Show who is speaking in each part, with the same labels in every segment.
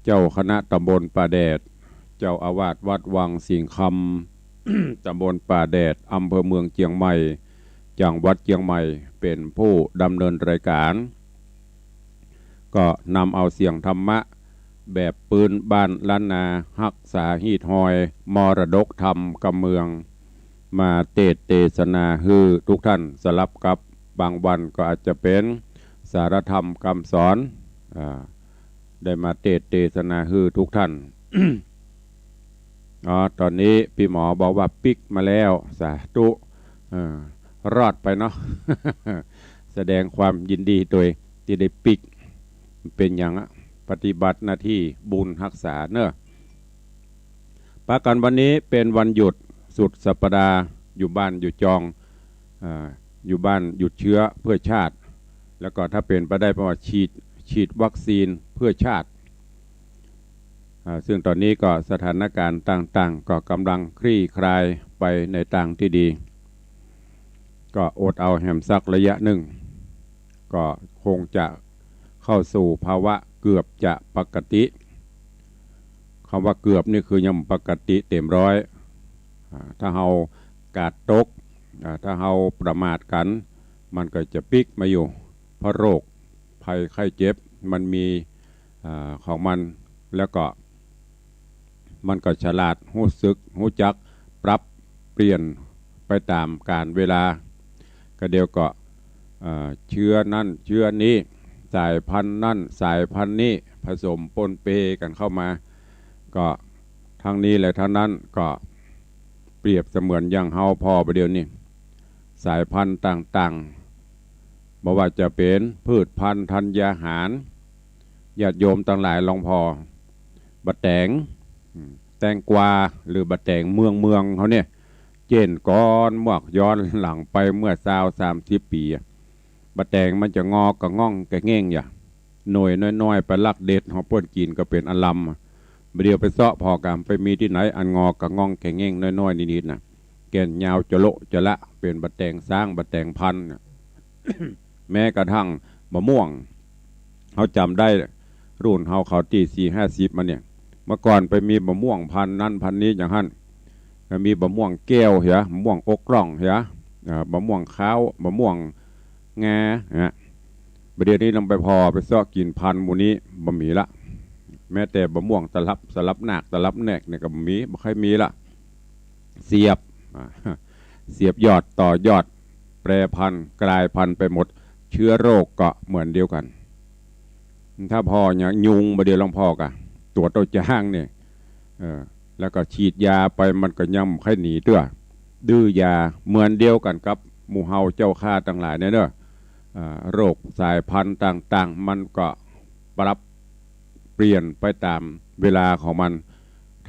Speaker 1: เจ้าคณะตำบลป่าแดดเจ้าอาวาสวัดวังสิงห์คำ ตำบลป่าแดดอำเภอเมืองเชียงใหม่จังหวัดเชียงใหม่เป็นผู้ดำเนินรายการก็นำเอาเสียงธรรมะแบบปืนบ้านล้านนาฮักษาฮีทอยมรดกธรรมกำเมืองมาเทศนาฮือทุกท่านสลับกับบางวันก็อาจจะเป็นสารธรรมคำสอนได้มาเทศนาฮือทุกท่าน ตอนนี้พี่หมอบอกว่าปิกมาแล้วสาธุรอดไปเนาะ แสดงความยินดีโดยที่ได้ปิกเป็นอย่างปฏิบัติหน้าที่บุญรักษาเนอะปากันวันนี้เป็นวันหยุดสุดสัปดาห์อยู่บ้านอยู่จองอยู่บ้านหยุดเชื้อเพื่อชาติแล้วก็ถ้าเป็นไปได้เพราะว่าฉีดวัคซีนเพื่อชาติซึ่งตอนนี้ก็สถานการณ์ต่างๆก็กำลังคลี่คลายไปในทางที่ดีก็อดเอาแหมสักระยะหนึ่งก็คงจะเข้าสู่ภาวะเกือบจะปกติคำว่าเกือบนี่คือยังปกติเต็มร้อยถ้าเรากาดตกถ้าเราประมาทกันมันก็จะปิกมาอยู่เพราะโรคภัยไข้เจ็บมันมีของมันแล้วก็มันก็ฉลาดรู้สึกรู้จักปรับเปลี่ยนไปตามกาลเวลาก็เดียวก็เชื้อนั่นเชื้อนี้สายพันธุ์นั่นสายพันธุ์นี้ผสมปนเปกันเข้ามาก็ทั้งนี้และทั้งนั้นก็เปรียบเสมือนอย่างเฮาพอประเดี๋ยวนี้สายพันธุ์ต่างๆบอกว่าจะเป็นพืชพันธุ์ธัญญาหารญาติโยมต่างหลายลองพอบะแตงแตงกวาหรือบะแตงเมืองเขาเนี่ยเจนก้อนหมวกย้อนหลังไปเมื่อ30 ปีบะแตงมันจะงอกกระง่องกระเง่งอย่าหน่วยน้อยๆไปลักเด็ดเขาป้นกินก็เป็นอลัมเดี๋ยวไปเสาะพอกามไปมีที่ไหนอันงอกกระง่องกระเง่งน้อยๆนิดๆนะแก่นยาวจะโละจะละเป็นบะแตงสร้างบะแตงพันธุ์ แม้กระทั่งมะม่วงเขาจำได้รุ่นเขาตี40-50มาเนี่ยเมื่อก่อนไปมีมะม่วงพันธุ์นั้นพันธุ์นี้อย่างนั้นก็มีมะม่วงแก้วเหรอมะม่วงอกกล่องเหรอมะม่วงข้าวมะม่วงงาประเดี๋ยวนี้ลงไปพอไปซอกกินพันธุ์หมูนี้บะหมี่ละแม้แต่มะม่วงสลับหนักสลับแหนกเนี่ยก็บะหมี่ไม่ค่อยมีละเสียบยอดต่อยอดแปรพันธุ์กลายพันธุ์ไปหมดเชื้อโรคก็เหมือนเดียวกันถ้าพอเนี่ยยุงประเดี๋ยวลองพอกะตัวเต้าจ้างเนี่ยแล้วก็ฉีดยาไปมันก็ย่ำให้หนีตัวดื้อยาเหมือนเดียวกันกับหมูเฮาเจ้าข้าต่างหลายเนี่ยเนอะโรคสายพันธุ์ต่างๆมันก็ปรับเปลี่ยนไปตามเวลาของมัน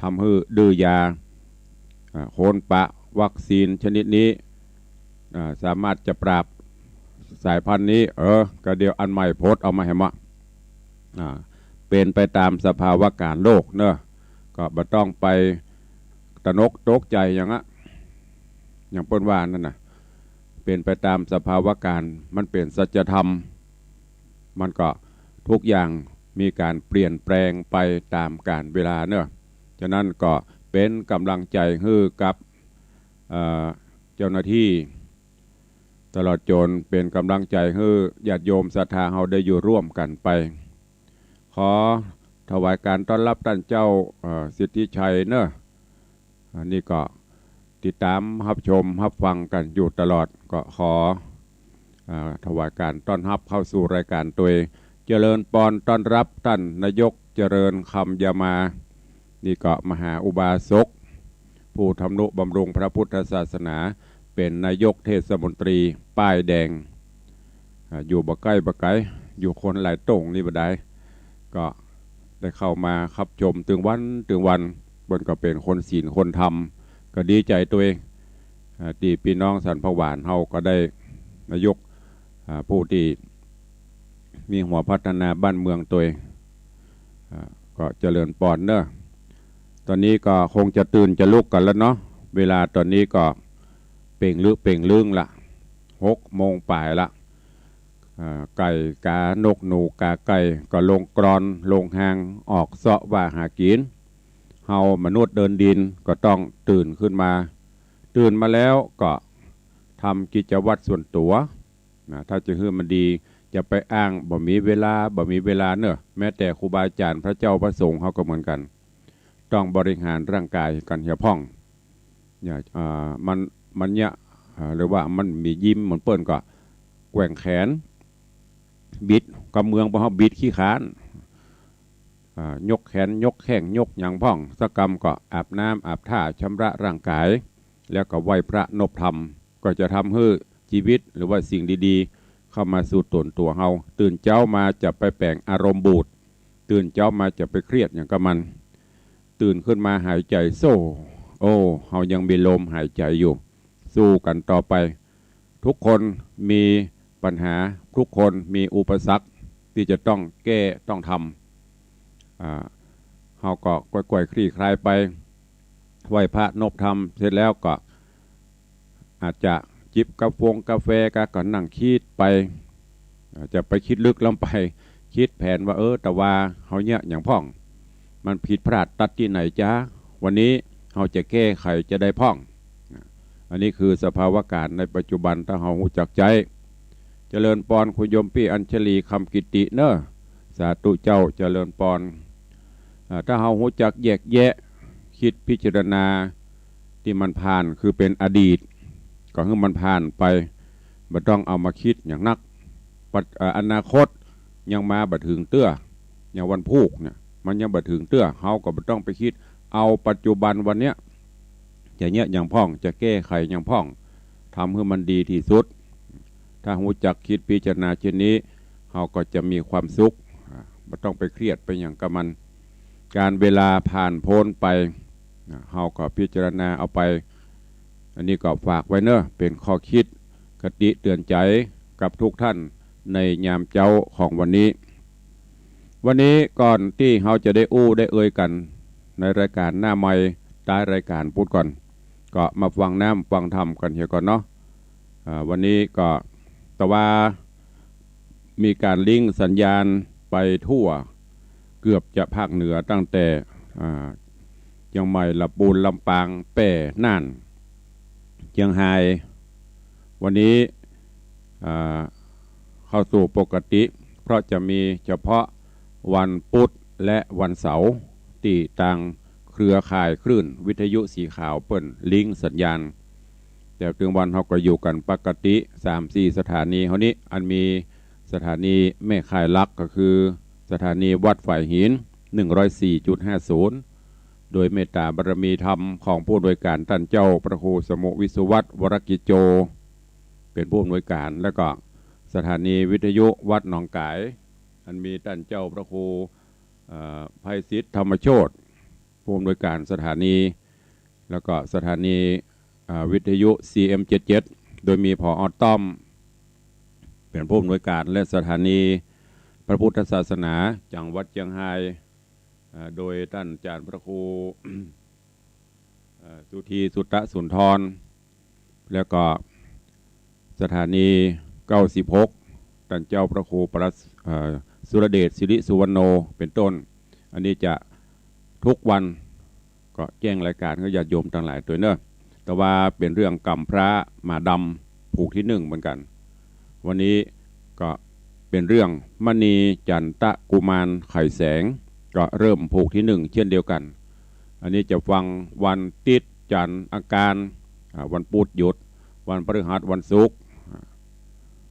Speaker 1: ทำให้ดื้อยาโคนปะวัคซีนชนิดนี้สามารถจะปราบสายพันธุ์นี้ก็เดี๋ยวอันใหม่โพสเอามาให้มาเป็นไปตามสภาวะการโลกเนอะก็บ่ต้องไปตระหนกตกใจอย่างป้นว่านั่นนะเป็นไปตามสภาวะการมันเป็นสัจธรรมมันก็ทุกอย่างมีการเปลี่ยนแปลงไปตามกาลเวลาเนอะฉะนั้นก็เป็นกำลังใจให้กับเจ้าหน้าที่ตลอดจนเป็นกำลังใจให้ญาติโยมศรัทธาเราได้อยู่ร่วมกันไปขอถวายการต้อนรับท่านเจ้าสิทธิชัยเนอะนี่ก็ติดตามรับชมรับฟังกันอยู่ตลอดก็ขอถวายการต้อนรับเข้าสู่รายการตัวเจริญปอนต้อนรับท่านนายกเจริญคำยามานี่ก็มหาอุบาสกผู้ทำนุบำรุงพระพุทธศาสนาเป็นนายกเทศมนตรีป้ายแดงอยู่บ่ใกล้บ่ไกลอยู่คนหลายตรงนี่บ่ได้ก็ได้เข้ามาขับชมถึงวันบนก็เป็นคนศีลคนธรรมก็ดีใจตัวเองที่พี่น้องสันพหวานเฮาก็ได้นายกผู้ที่มีหัวพัฒนาบ้านเมืองตัวเองก็เจริญปอนเนอะตอนนี้ก็คงจะตื่นจะลุกกันแล้วเนาะเวลาตอนนี้ก็เป่งลึงละ6 โมงป่ายละ ไก่กานกหนูกาไก่ก็ลงกรอนลงหางออกเสาะว่าหากินเฮามนุษย์เดินดินก็ต้องตื่นขึ้นมาตื่นมาแล้วก็ทำกิจวัตรส่วนตัวนะถ้าจะให้มันดีจะไปอ้างบ่มีเวลาเนอะแม้แต่ครูบาอาจารย์พระเจ้าพระสงฆ์เขาก็เหมือนกันต้องบริหารร่างกายกันเหี่ยพ่องเนี่ยมันเนี่ยหรือว่ามันมียิ้มเหมือนเปิ้นก็แกว่งแขนบิดกำเมืองพอบิดขี้ขานยกแขนยกแข้งยกหยังพ่องสักกรรมก็อาบน้ำอาบท่าชำระร่างกายแล้วก็ไหว้พระนบธรรมก็จะทำให้ชีวิตหรือว่าสิ่งดีๆเข้ามาสู่ตนตัวเฮาตื่นเจ้ามาจะไปแปลงอารมณ์บูดตื่นเจ้ามาจะไปเครียดอย่างกับมันตื่นขึ้นมาหายใจโซ่โอ้เฮายังมีลมหายใจอยู่สู้กันต่อไปทุกคนมีปัญหาทุกคนมีอุปสรรคที่จะต้องแก้ต้องทำเฮาก็ก่อยๆคลี่คลายไปไหว้พระนบธรรมเสร็จแล้วก็อาจจะจิบกาแฟก็นั่งคิดไปจะไปคิดลึกลงไปคิดแผนว่าแต่ว่าเฮาเนี่ยอย่างพ่องมันผิดพลาดตัดที่ไหนจ้าวันนี้เฮาจะแก้ไขจะได้พ่องอันนี้คือสภาวะการในปัจจุบันถ้าเฮารู้จักใจเจริญปอนคุยมพี่อัญชลีคำกิติเนอะสาธุเจ้าเจริญปอนถ้าเฮารู้จักแยกแยะคิดพิจารณาที่มันผ่านคือเป็นอดีตก็ให้มันผ่านไปไม่ต้องเอามาคิดอย่างนักอนาคตยังมาบัดถึงเตื้ออย่างวันพุกเนี่ยมันยังบัดถึงเตื้อเฮาก็ไม่ต้องไปคิดเอาปัจจุบันวันเนี้ยจะเนี้ยอย่างพ่องจะแก้ไขอย่างพ่องทำให้มันดีที่สุดถ้ารู้จักคิดพิจารณาเช่นนี้เฮาก็จะมีความสุขไม่ต้องไปเครียดไปอย่างกับมันการเวลาผ่านพ้นไปเฮาก็พิจารณาเอาไปอันนี้ก็ฝากไว้เนอะเป็นข้อคิดคติเตือนใจกับทุกท่านในยามเจ้าของวันนี้ก่อนที่เฮาจะได้ได้เอ่ยกันในรายการหน้าไมค์ใต้รายการพูดก่อนก็มาฟังน้ำฟังธรรมกันเฮียก่อนเนาะวันนี้ก็แต่ว่ามีการลิงก์สัญญาณไปทั่วเกือบจะภาคเหนือตั้งแต่เชียงใหม่ลำปูนลำปางแป่น่านเชียงไฮ้วันนี้เข้าสู่ปกติเพราะจะมีเฉพาะวันพุธและวันเสาร์ที่ต่างเครือข่ายคลื่นวิทยุสีขาวเปิ้นลิงก์สัญญาณแต่ถึงวันเขาก็อยู่กันปกติ 3-4 สถานีเขานี้อันมีสถานีแม่ข่ายลักก็คือสถานีวัดฝ่ายหิน 104.50 โดยเมตตาบารมีธรรมของผู้อำนวยการท่านเจ้าพระครูสมุวิสุวัตรวรกิจโจเป็นผู้อำนวยการแล้วก็สถานีวิทยุวัดหนองกายอันมีท่านเจ้าพระครูไพศิษฐ์ธรรมโชติผู้อำนวยการสถานีแล้วก็สถานีวิทยุ CM77 โดยมีผอ.ต้อมเป็นผู้อำนวยการและสถานีพระพุทธศาสนาจังหวัดเชียงรายโดยท่านอาจารย์พระครูสุธีสุตตะสุนทรแล้วก็สถานี96ท่านเจ้าพระครูประสุรเดชสิริสุวรรณโนเป็นต้นอันนี้จะทุกวันก็แจ้งรายการก็ญาติโยมทั้งหลายตัวเนอะแต่ว่าเป็นเรื่องกรรมพระมาดำผูกที่1เหมือนกันวันนี้ก็เป็นเรื่องมณีจันตะกุมารไข่แสงก็เริ่มผูกที่1เช่นเดียวกันอันนี้จะฟังวันติดจันทร์อาการวันพุธหยุดวันพฤหัสวันศุกร์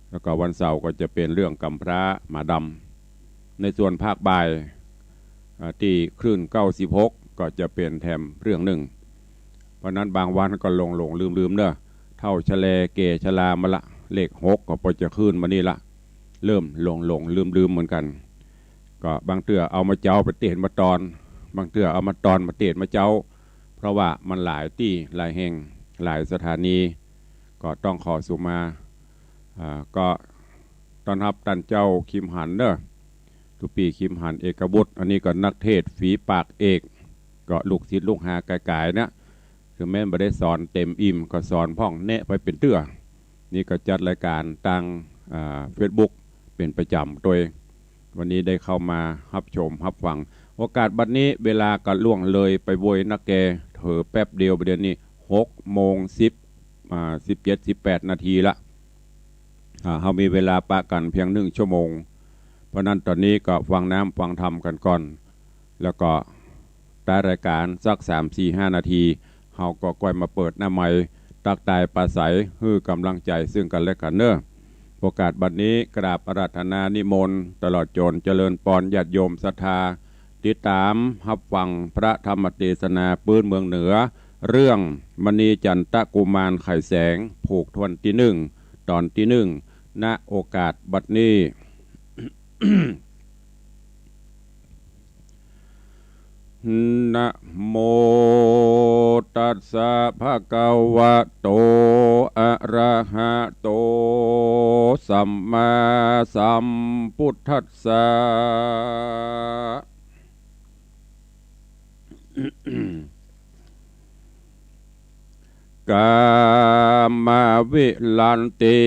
Speaker 1: แล้วก็วันเสาร์ก็จะเป็นเรื่องกรรมพระมาดำในส่วนภาคบ่ายที่คลื่น96ก็จะเป็นแถมเรื่องหนึ่งเพราะนั้นบางวันก็หลงลืมเนอะเท่าชะเลเกชลามาละเลข6ก็พอจะขึ้นมานี่ละเริ่มหลงลืมเหมือนกันก็บางเตื้อเอามาเจ้าไปเตะมาตอนบางเตื้อเอามาตอนมาเตะมาเจ้าเพราะว่ามันหลายที่หลายแห่งหลายสถานีก็ต้องขอสุมาก็ต้อนรับท่านเจ้าคิมหันเนอะทุกปีคิมหันเอกบุตรอันนี้ก็นักเทศฝีปากเอกก็ลูกศิษย์ลูกหาไกลๆนะคือแม่ไม่ได้สอนเต็มอิ่มก็สอนพ่องแนะไปเป็นเตื้อนี่ก็จัดรายการทางFacebook เป็นประจำโดยวันนี้ได้เข้ามารับชมรับฟังโอกาสบัดนี้เวลาก็ล่วงเลยไปโวยนักแกเถอแป๊บเดียวประเดี๋ยวนี้6:17-18 นาทีละเรามีเวลาปะกันเพียง1 ชั่วโมงเพราะนั้นตอนนี้ก็ฟังน้ำฟังธรรมกันก่อนแล้วก็ได้รายการสัก3-4-5 นาทีเราก็ก้อยมาเปิดหน้าใหม่ตักตายปราศัยฮื้อกำลังใจซึ่งกันและกันเนอะโอกาสบัดนี้กราบอาราธนานิมนต์ตลอดจนเจริญปอนญาติโยมศรัทธาติดตามรับฟังพระธรรมเทศนาปื้นเมืองเหนือเรื่องมณีจันทกุมารไข่แสงผูกทวนที่1ตอนที่1ณโอกาสบัดนี้ นะโมตัสสะภะคะวะโตอะระหะโตสัมมาสัมพุทธัสสะ กามวิลันติ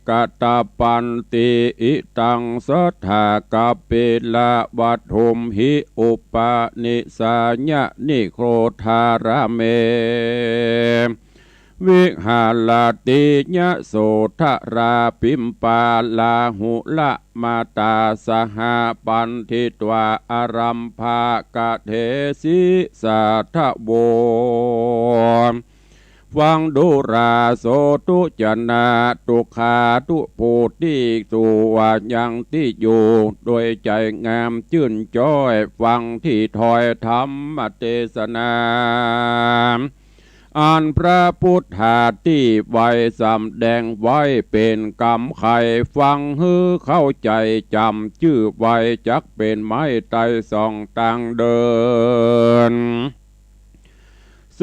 Speaker 1: กตปันติอิตังสัทธากปิละวัตถุมหิอุปนิสัญญนิโครธาระเมวิหาลติญะโสทราปิมปาลาหุละมาตาสหปันทิตวาอารัมภากะเทสิสัทธโวฟังดุราโสตุจนาตุขาตุปูติตุวายังที่อยู่โดยใจงามชื่นจ้อยฟังที่ถอยธรรมเทศนาอ่านพระพุทธาที่ไว้สำแดงไว้เป็นกรรมไขฟังฮือเข้าใจจำชื่อไว้จักเป็นไม้ไต่สองต่างเดิน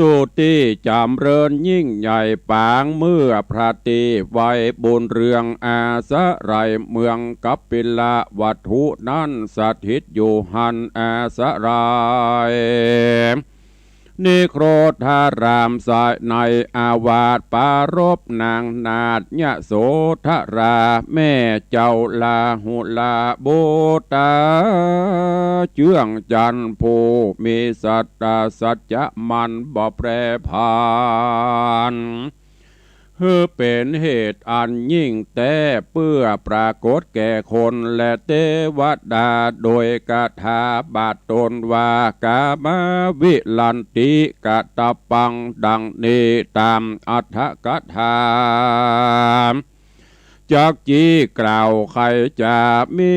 Speaker 1: สุติจำเริญยิ่งใหญ่ปางเมื่อพระตีไว้บุญเรืองอาสะไรเมืองกัปปิละวัตถุนั้นสถิตอยู่หันอาสะไรนิโครธารามสายในอาวาสปารบนางนาฏยะโสธราแม่เจ้าลาหุลาโบตาเจื้องจันผู้มีสัตตาสัจจะมันบ่แปรผ่านเป็นเหตุอันยิ่งแต่เพื่อปรากฏแก่คนและเทวดาโดยกถาบาทตนว่ากามาวิลันติกตปังดังนี้ตามอัฏฐกถาจากจีกล่าวใครจะมี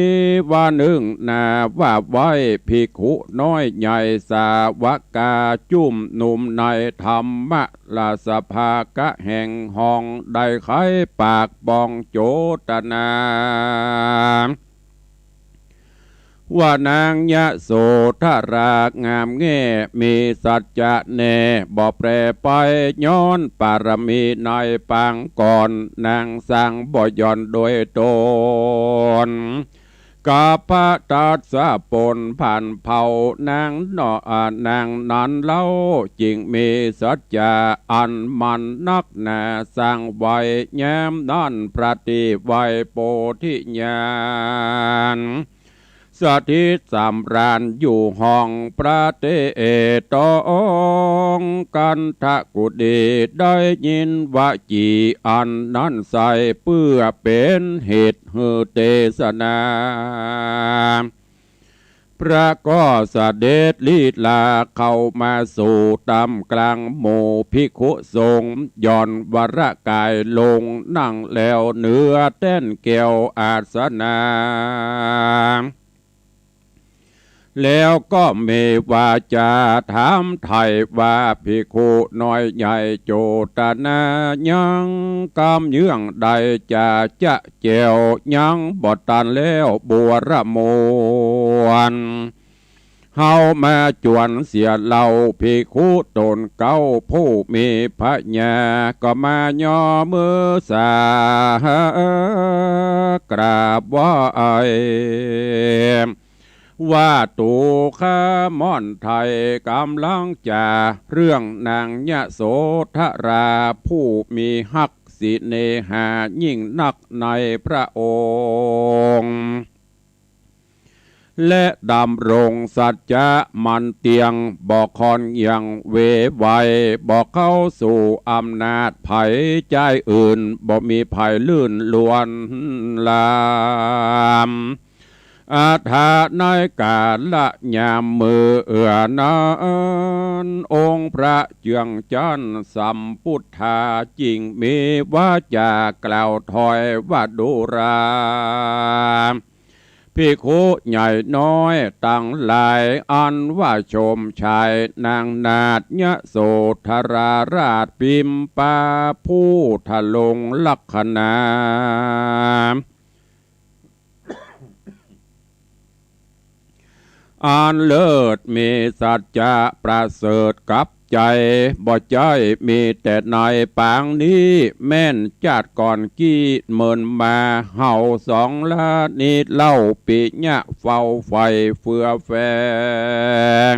Speaker 1: ว่าหนึ่งนาว่าไว้ภิกขุน้อยใหญ่สาวกาจุ่มหนุ่มในธรรมะลาสภากะแห่งห้องได้ไขปากบองโจตนาว่านางยะโสธรางามแง่มีสัจจะแน่บ่แปรไปย้อนปารมีในปางก่อนนางสร้างบ่ย่อนโดยตนกาพระตัสสะปนผ่านเผานางนางนั้นเล่าจริงมีสัจจะอันมันนักหนาสร้างไว้แย้มนั่นปฏิไว้โพธิญาณสถิตสำราญอยู่ห้องพระเตตองกันทะกุดีได้ยินวจีอันนั้นใส่เพื่อเป็นเหตุฮือเทศนาพระก็เสด็จลีลาเข้ามาสู่ตำกลางหมู่ภิกขุสงฆ์ย่อนวรกายลงนั่งแล้วเนื้อเต้นเกี่ยวอาสนาแล้วก็เมวาจาถามไทยว่าภิกขุน้อยใหญ่โจตนายังกำเยื่องใดจะเจียวยังบทตันแล้วบัวระมวนเฮามาจวนเสียเหล่าภิกขุตนเก้าผู้มีพระญาก็มาย่อมือสากราบไหว้ว่าตูข้ามอนไทยกำลังจะเรื่องนางยะโสธราผู้มีฮัก สิเนหายิ่งนักในพระองค์และดำรงสัจจะมันเตียงบอกคอนยังเวไวบอกเข้าสู่อำนาจไผ่ใจอื่นบอกมีไผ่ลื่นลวนลามอาถาในกาละยามมือเอื้อนานองค์พระเจืองจันทร์สัมพุทธาจริงมีว่าจากล่าวถอยว่าดุราภิกขุใหญ่น้อยตั้งหลายอันว่าชมชายนางนาฏยโสธราราชพิมปาผู้ทะลงลักขณาอันเลิศมีสัจจะประเสริฐกับใจบ่ใจมีแต่ในปางนี้แม่นจัดก่อนกี้เมินมาเห่าสองล้านนิดเล่าปิญะเฝ้าไฟเฟือแฝง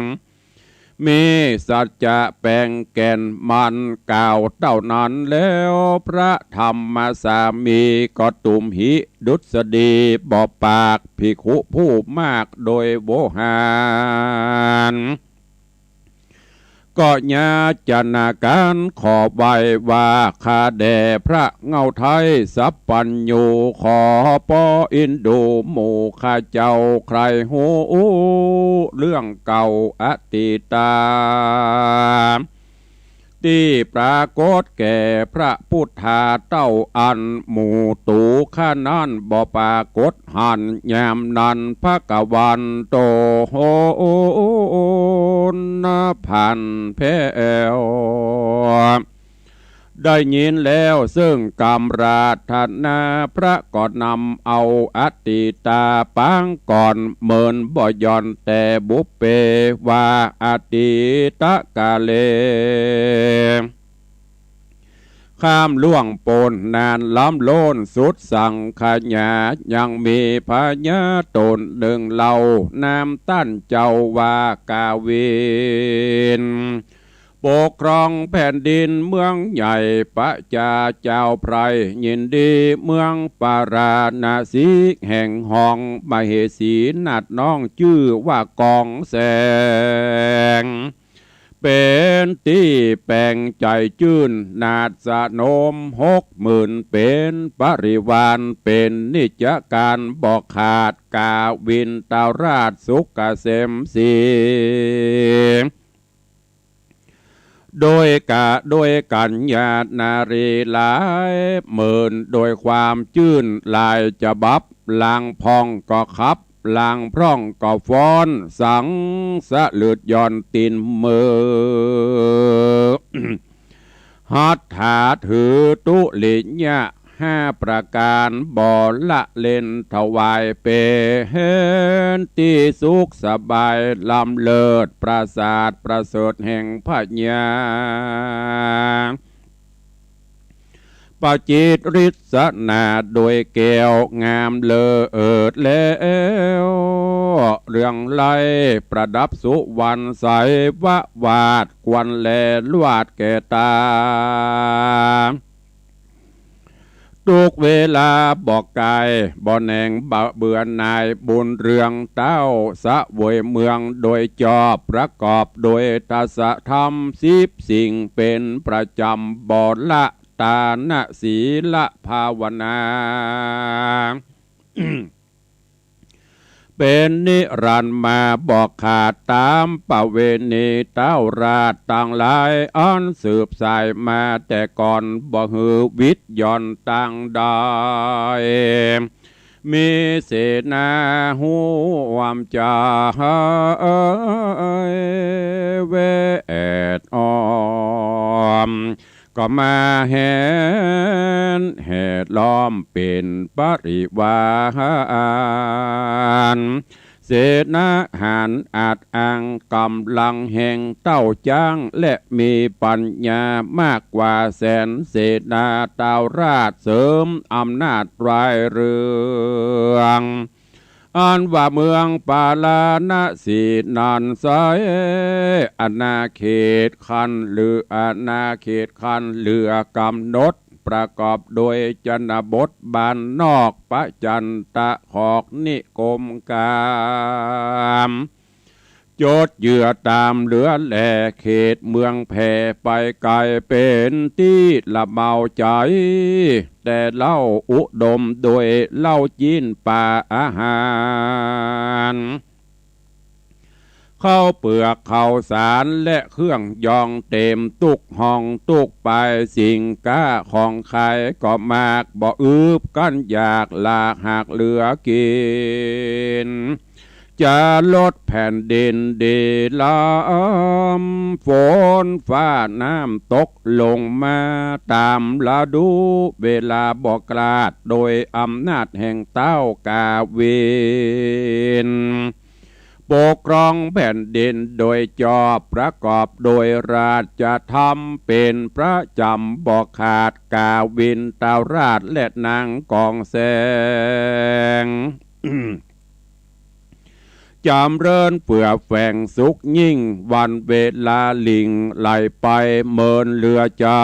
Speaker 1: มีสัจจะแปลงแก่นมันกล่าวเท่านั้นแล้วพระธรรมสามีก็ตุมหิดุษฎีบอกปากภิกขุผู้มากโดยโวหารก็ญาจนาการขอใบว่าข้าแด่พระเงาไทยสัพปัญญูขอปออินดูหมู่ข้าเจ้าใครหูเรื่องเก่าอติตาที่ปรากฏแก่พระพุทธาเต้าอันหมู่ตูข้านั้นบ่ปรากฏหันยามนั้นพระกวันโตโหนพันเพวได้ยินแล้วซึ่งกำราธนาพระก็นำเอาอติตาปังก่อนเมินบ่ย่อนแต่บุปเปว่าอติตะกาเลข้ามล่วงปนนานล้ำโลนสุดสั่งขญายังมีพญาตนหนึ่งเหล่านามตั้นเจ้าวากาวินปกครองแผ่นดินเมืองใหญ่พระจาเจ้าไพรยินดีเมืองปาราณสีแห่งห้องมเหสีนัดน้องชื่อว่ากองแสงเป็นที่แปลงใจจื่นนาดสะโนม60,000เป็นปริวารเป็นนิจการบอกขาดกาวินตาราชสุกเกษมสีโดยกัญญานารีหลายหมื่นโดยความจื่นลายจะบับลางพองก็ขับลางพร่องก็ฟ้อนสังสะเลือดย่อนตีนมือ หัตถาถือตุลิญะ5 ประการบ่ละเล่นถวายเปเห็นที่สุขสบายลำเลิศปราสาทประเสริฐแห่งพญาปจิตริศนาโดยแก้วงามเลอเอิดแล้วเรื่องไล่ประดับสุวรรณใสวะวาดกวนแลลวาดแก่ตาทุกเวลาบอกกายบ่แหน่งเบื่อนายบุญเรืองเต้าสะเวยเมืองโดยจอบประกอบโดยตัสธรรม10 สิ่งเป็นประจำบ่ละตานะศีละภาวนา เป็นนิรันดร์มาบอกขาดตามประเวณีเต้าราชต่างหลายอันสืบสายมาแต่ก่อนบ่หือวิทย์ย่อนต่างได้มีเสนาห่วมจาเวทออมก็มาเห็นเหตุล้อมเป็นปริวารเสนาหารอาจอ้างกำลังแห่งเต้าจ้างและมีปัญญามากกว่าแสนเสนาเต้าราชเสริมอำนาจรายเรืองอันว่าเมืองปาลาณสีนันไซอาณาเขตคันหรืออาณาเขตคันเหลือกำหนด ประกอบโดยชนบทบ้านนอกปะจันตะขอกนิคมกามโจดเหยื่อตามเหลือแหล่เขตเมืองแผ่ไปไกลเป็นที่ละเมาใจแต่เล่าอุดมโดยเล่าจีนป่าอาหารข้าวเปลือกข้าวสารและเครื่องยองเต็มตุกห้องตุกไปสิ่งก้าของใครก็มากบ่อืบกันอยากลากหากเหลือกินจะลดแผ่นดินดีลำฝนฟ้าน้ำตกลงมาตามฤดูเวลาบอกกลาดโดยอำนาจแห่งเต้ากาเวนปกครองแผ่นดินโดยจอบประกอบโดยราชธรรมเป็นพระจำบอกขาดกาวินตาราชและนางกองแสง จำเริญเปื่อแฝงสุขยิ่งวันเวลาลิงไหลไปเมินเรือจ่า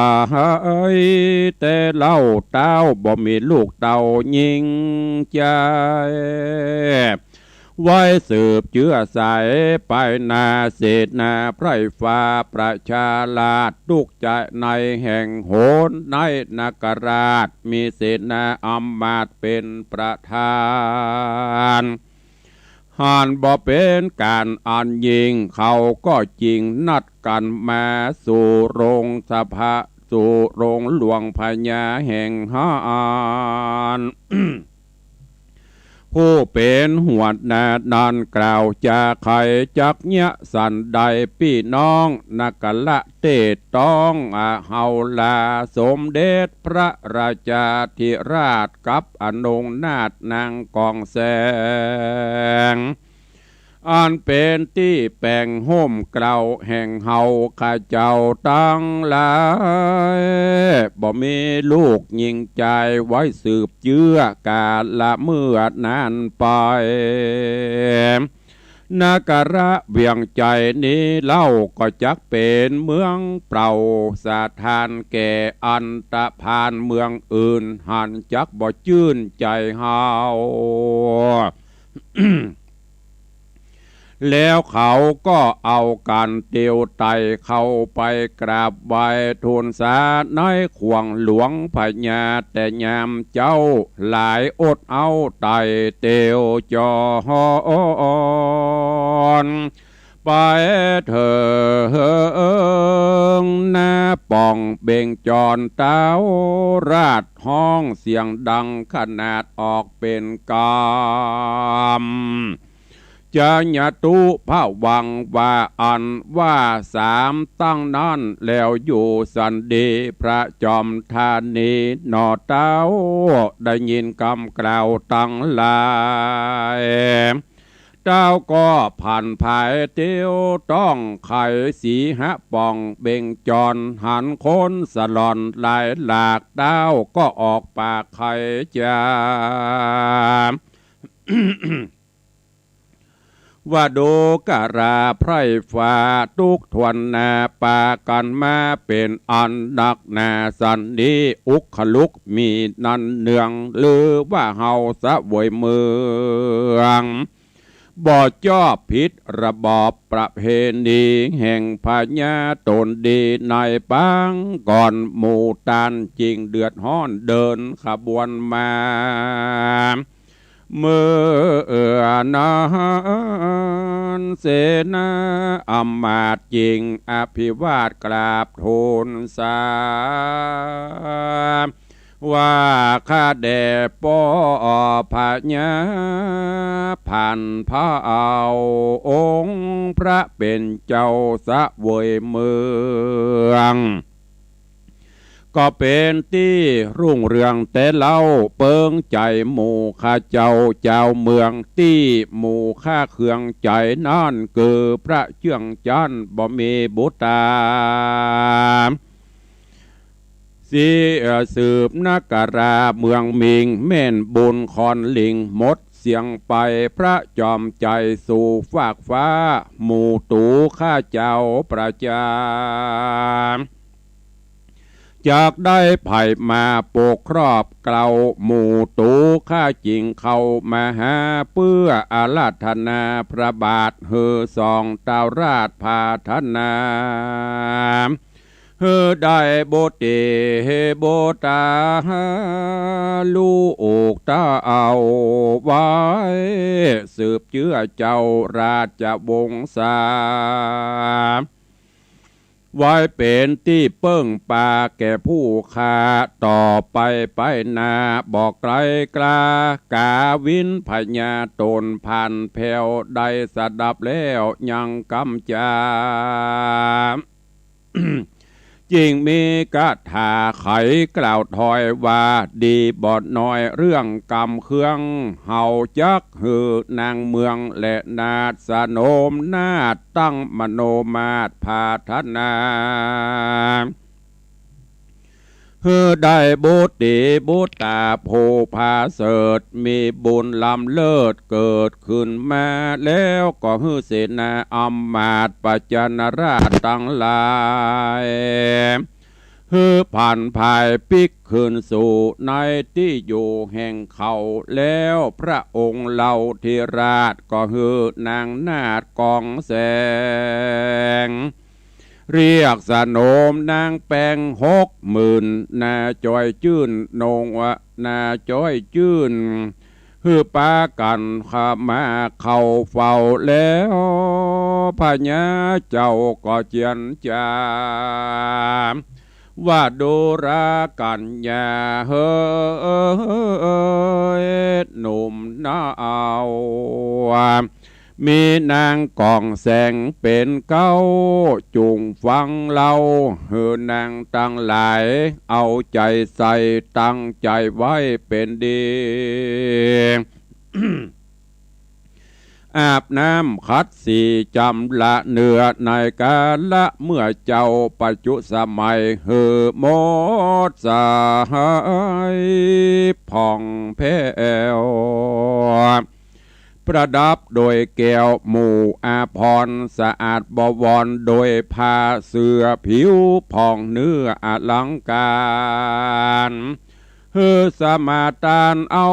Speaker 1: แต่เล่าเต้าบ่มีลูกเต่ายิงใจไว้สืบเชื้อสายไปนาเศษนาไพร่ฟ้าประชาลาดทุกใจในแห่งโหนในนาคราชมีเศษนาอำมาตย์เป็นประธานหานบ่เป็นการอันยิงเขาก็จริงนัดกันมาสู่โรงสภาสู่โรงหลวงพญาแห่งหาน ผู้เป็นหัวหน้านันกล่าวจะไขจักเนี้ยสันใดพี่น้องนักละเตต้องเฮาลาสมเด็จพระราชาธิราชกับอนงนาถนางกองแสงอันเป็นที่แปลงห่มเกล่าแห่งเฮาข้าเจ้าตั้งหลายบ่มีลูกยิงใจไว้สืบเชื้อกาละเมื่อนานไปนาการะเวียงใจนี้เล่าก็จักเป็นเมืองเปล่าสถานแก่อันตะพานเมืองอื่นหันจักบ่ชื่นใจเฮา แล้วเขาก็เอาการเตียวไตเข้าไปกราบไหว้ทูลสาในขวงหลวงพญาแต่ยามเจ้าหลายอดเอาไตเตียวจอนไปเถิงหน้าป่องเบ่งจรเต้าราดห้องเสียงดังขนาดออกเป็นกามจะญาตุพระวังว่าอันว่าสามตั้งนั้นแล้วอยู่สันดีพระจอมธานีนอเต้าได้ยินคำกล่าวตั้งหลายเต้าก็ผ่านภายเตียวต้องไขสีหะป่องเบ่งจรหันคนสลอนหลายหลากเต้าก็ออกปากไขจา ว่าดูกะราไพร่ฟ้าทุกทวนนาปากันมาเป็นอันดักนาสันดีอุกขลุกมีนันเนืองหรือว่าเฮาสะวยเมืองบ่จ้อผิดระบอบประเพณีแห่งพญาตนดีในปังก่อนหมู่ตานจริงเดือดห้อนเดินขบวนมาเมื่อนานเสนาอำมาตย์จริงอภิวาทกราบทูลสาว่าข้าแด่ป่อพญาผ่านพระเอาองค์พระเป็นเจ้าสะเวยเมืองก็เป็นที่รุ่งเรืองแต่เล่าเปิงใจหมู่ข้าเจ้าเมืองที่หมู่ข้าเครื่องใจนั่นคือพระเชื่องจันบ่มีบุตรสีสืบนักการาเมืองมิงแม่นบุญคอนลิงหมดเสียงไปพระจอมใจสู่ฟากฟ้าหมู่ตูข้าเจ้าประจา จากได้ไผ่มาปกครอบเกลาหมู่ตูข้าจริงเข้ามาหาเพื่ออาราธนาพระบาทเฮอสองตาวราชพาธนาเฮอได้โบเตโบตาลูกตาเอาไว้สืบเชื้อเจ้าราชวงศ์ศาไว้เป็นที่เปิ้งปาแก่ผู้ค้าต่อไปไปนาบอกไกลกลากาวินพญาตนพันแผ่วได้สดับแล้วยังกำจา จิงมีกะถาไขกล่าวถอยว่าดีบอดน้อยเรื่องกรรมเครื่องเฮาจักหือนางเมืองและนาดสโนมนาดตั้งมโนมาตพาธนาเฮือได้บุตรีบุตาโพภาเสดมีบุญลำเลิศเกิดขึ้นมาแล้วก็ฮือเสนาอำมาตย์ปัจจนราชตั้งหลายฮือผ่านภายปิกขึ้นสู่ในที่อยู่แห่งเขาแล้วพระองค์เหล่าธิราชก็ฮือนางนาฏกองแสงเรียกสนมนางแปง60,000นาจอยจื้นนงวะนาจอยจื้นฮือปากันข้ามาเข้าเฝ้าแล้วพญาเจ้าก็เจียนจาว่าดูรากันยาเฮยหนุ่มน้าเอามีนางกองแสงเป็นเก้าจุงฟังเราเฮือนางตั้งหลายเอาใจใส่ตั้งใจไว้เป็นดี อาบน้ำคัดสีจำละเนื้อในกาละเมื่อเจ้าปัจจุสมัยเฮือหมดสายผ่องแผ้วประดับโดยแก้วหมู่อาพรสะอาดบวรโดยผ้าเสื้อผิวผ่องเนื้ออลังการเฮือสมาตานเอา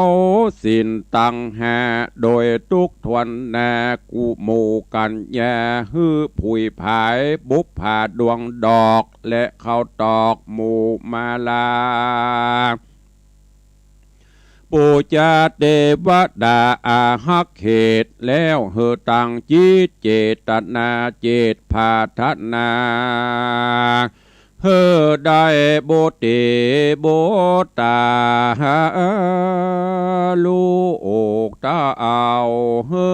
Speaker 1: สินตังหาโดยทุกทวนนากุหมู่กันยาฮือผุยผายบุพผาดวงดอกและเข้าตอกหมู่มาลาปูจาเทวดาอาหักเขตแล้วเฮอตังจิตเจตนาเจตภาทนาเฮอได้โบเตโบตาลูกตาเอาเฮอ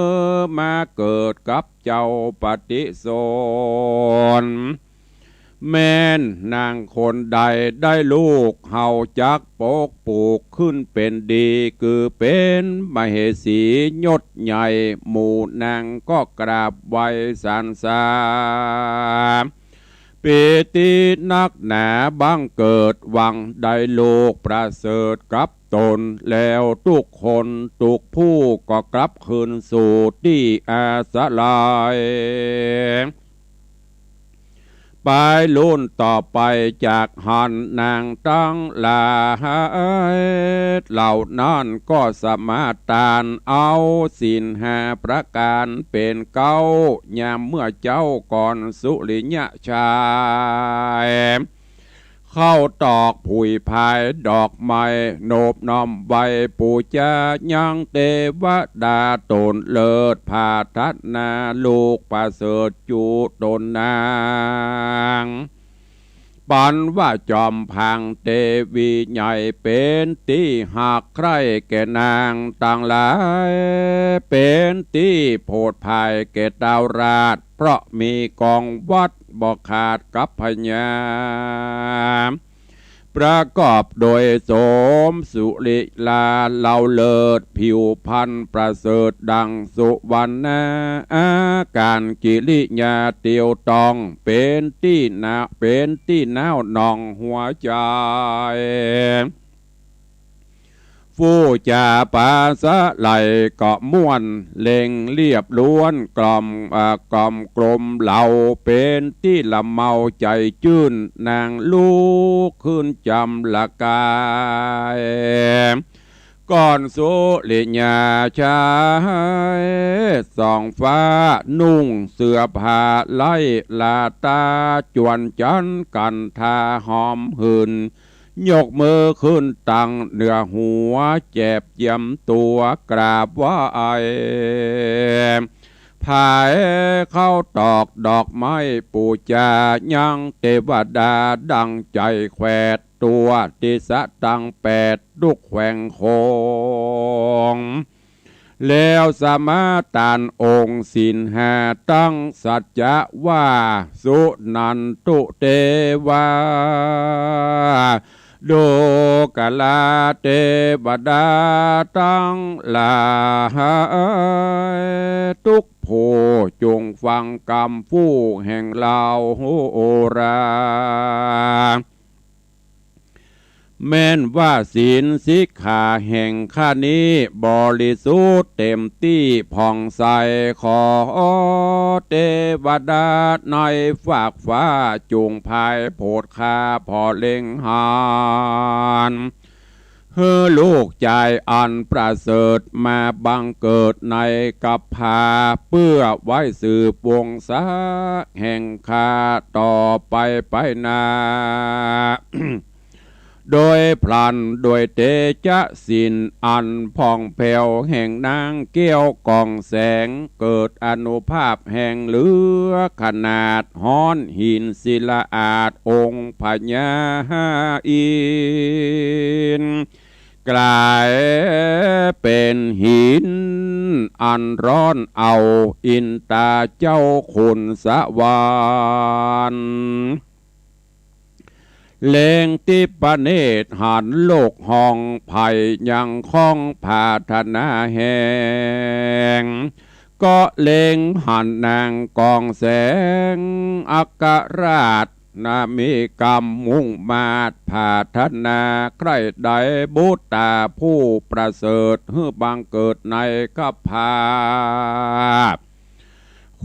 Speaker 1: มาเกิดกับเจ้าปฏิโสนแม่นนางคนใดได้ลูกเฮาจักปกปลูกขึ้นเป็นดีคือเป็นมเหสียศใหญ่หมู่นางก็กราบไหว้สรรเสริญปีตินักหนาบังเกิดหวังได้ลูกประเสริฐกับตนแล้วทุกคนทุกผู้ก็กลับคืนสู่ที่อาสาลายไปลุ่นต่อไปจากหันนางตั้งลาเหล่านั้นก็สมาทานเอาศีล5 ประการเป็นเก้ายามเมื่อเจ้าก่อนสุริยะชายเข้าตอกผุยภายดอกไม้โนบน้อมใบปูจายังเทวดาตนเลิศพาทัดนาลูกประเสริฐจูตนนางปันว่าจอมพังเทวีใหญ่เป็นที่หากใครแก่นางต่างหลายเป็นที่โพดภายแก่ดาวราชเพราะมีกองวัดบอกขาดกับพญาประกอบโดยโสมสุริลาเหล่าเลิศผิวพันธ์ประเสริฐดังสุวรรณอาการกิริยาเตียวตองเป็นที่นาวนองหัวใจฝ ฟู่จ่าปาสะไหลเกาะม่วนเล่งเรียบล้วนกล่อมกลมเหล่าเป็นที่ละเมาใจจื้นนางลูกขึ้นจำละกายก่อนโซลิญาชายส่องฟ้านุ่งเสื้อผ้าไล่ลาตาจวนจันกันทาหอมหืนยกมือขึ้นตั้งเหนือหัวเจ็บเยี่ยมตัวกราบว่าไอภายเข้าตอกดอกไม้ปูจายังเทวดาดังใจแขวดตัวติสะตังแปดดุกแขวงโคงแล้วสมาตานองค์สินหาตั้งสัจจะว่าสุนันตุเตวาโดกาลาเทวดาตั้งลาทุกโพจงฟังกรรมฟู่แห่งเราโหราแม้นว่าศีลสิกขาแห่งข้านี้บริสุทธิ์เต็มที่ผ่องใสขอเทวดาในฝากฟ้าจุงภายโพดคาพอเล็งหานเฮือลูกใจอันประเสริฐมาบังเกิดในกัปพาเพื่อไว้สืบวงศาแห่งข้าต่อไปนา โดยพลันโดยเตจะสินอันผ่องแผ้วแห่งนางเกี้ยวกองแสงเกิดอนุภาพแห่งเหลือขนาดห้อนหินศิลาอาจองค์พญาอินกลายเป็นหินอันร้อนเอาอินตาเจ้าคุณสวรรค์เลงติปเนตรหันโลกห้องไผ่ยังคล้องผาธนาแหงก็เลงหันนางกองแสงอักราชนามีกรรมมุ่งมาดผาธนาใครใดบุตตาผู้ประเสริฐฮือบังเกิดในกัปพา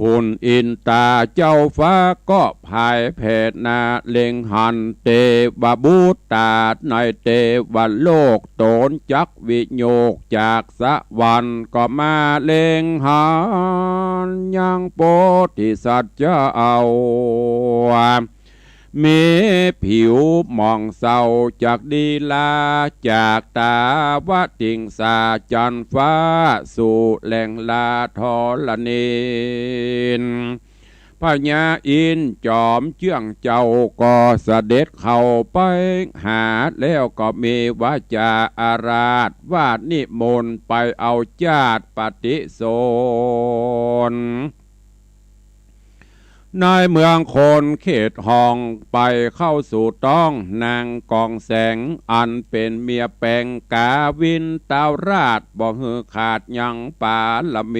Speaker 1: คุณอินตาเจ้าฟ้าก็ภายแผดนาเล็งหันเตวบุตตาในเตวโลกโตนจักวิโยกจากสวรรค์ก็มาเล็งหันยังโพธิสัตว์จะเอามีผิวมองเศร้าจากดีลาจากตาวติงสาจันฟ้าสู่แหล่งลาทอลนินพญาอินจอมเชื่องเจ้าก็เสด็จเข้าไปหาแล้วก็มีวาจาอาราธวาดนิมนต์ไปเอาญาติปฏิโสนในเมืองคนเขตห้องไปเข้าสู่ต้องนางกองแสงอันเป็นเมียแปงกาวินตาราชบ่ฮือขาดยังปาละเม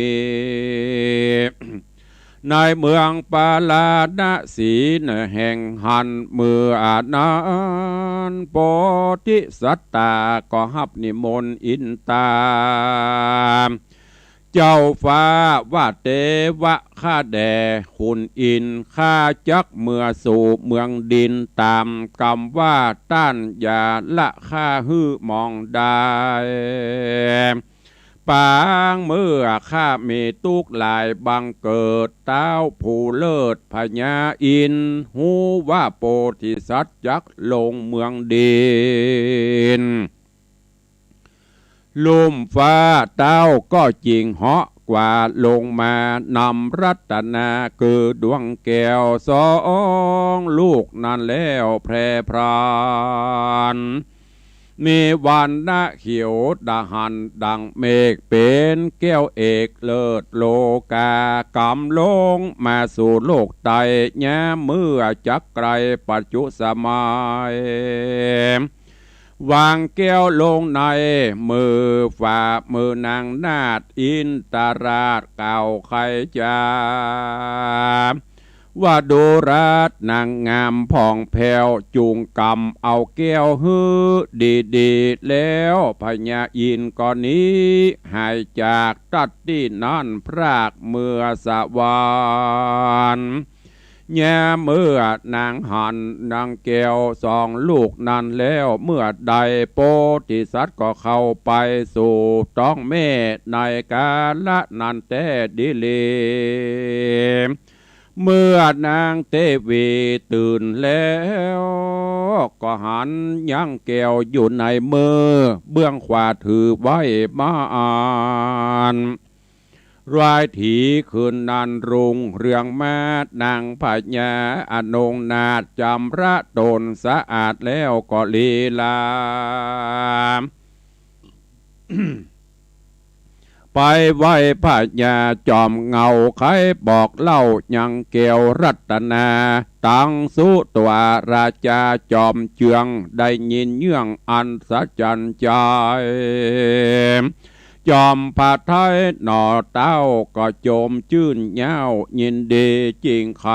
Speaker 1: ในเมืองปาลาดสีนแห่งหันเมื่ออนานโพธิสัตตาก็หับนิมนต์อินตาเจ้าฟ้าว่าเตวะข้าแด่คุณอินข้าจักเมื่อสู่เมืองดินตามกรรมว่าต้านอย่าละข้าฮื้อมองได้ปางเมื่อข้ามีตุกลายบังเกิดเต้าผู้เลิศพญาอินหูว่าโพธิสัตว์จักลงเมืองดินลุ่มฟ้าเต้าก็จริงเหาะกว่าลงมานำรัตนาคือดวงแก้วสองลูกนั่นแล้วแพร่พรานมีวันนะเขียวดาหันดังเมฆเป็นแก้วเอกเลิศโลกากำลงมาสู่โลกไตแย้มเมื่อจักไกลปัจจุสมัยวางแก้วลงในมือฝ่ามือนางนาฏอินตราชเก่าไขจา ว่าดูรัดนางงามผ่องแผ้วจูงกำเอาแก้วฮื้อดีๆแล้วพญาอินก่อนนี้หายจากตัดที่นั่นพรากเมื่อสวรรค์แย่เมื่อนางหันนางแก้วสองลูกนั้นแล้วเมื่อใดโพธิสัตว์ก็เข้าไปสู่ต้องแม่ในกาละนันแต่ดิเลเมื่อนางเทวีตื่นแล้วก็หันยั้งแก้วอยู่ในมือเบื้องขวาถือไว้มาอ่านรายถีคืนนันรุงเรืองมานางพญาอนงนาฏจำระตนสะอาดแล้วก็ลีลา ไปไหว้พระยาจอมเงาใครบอกเล่ายังเกี่ยวรัตนาตังสุตัวราชาจอมเจืองได้ยินเยื่องอันสะจันใจจอมผาไทยหน่อเต้าก็โจมจื่นเย้ายินดีจริงไข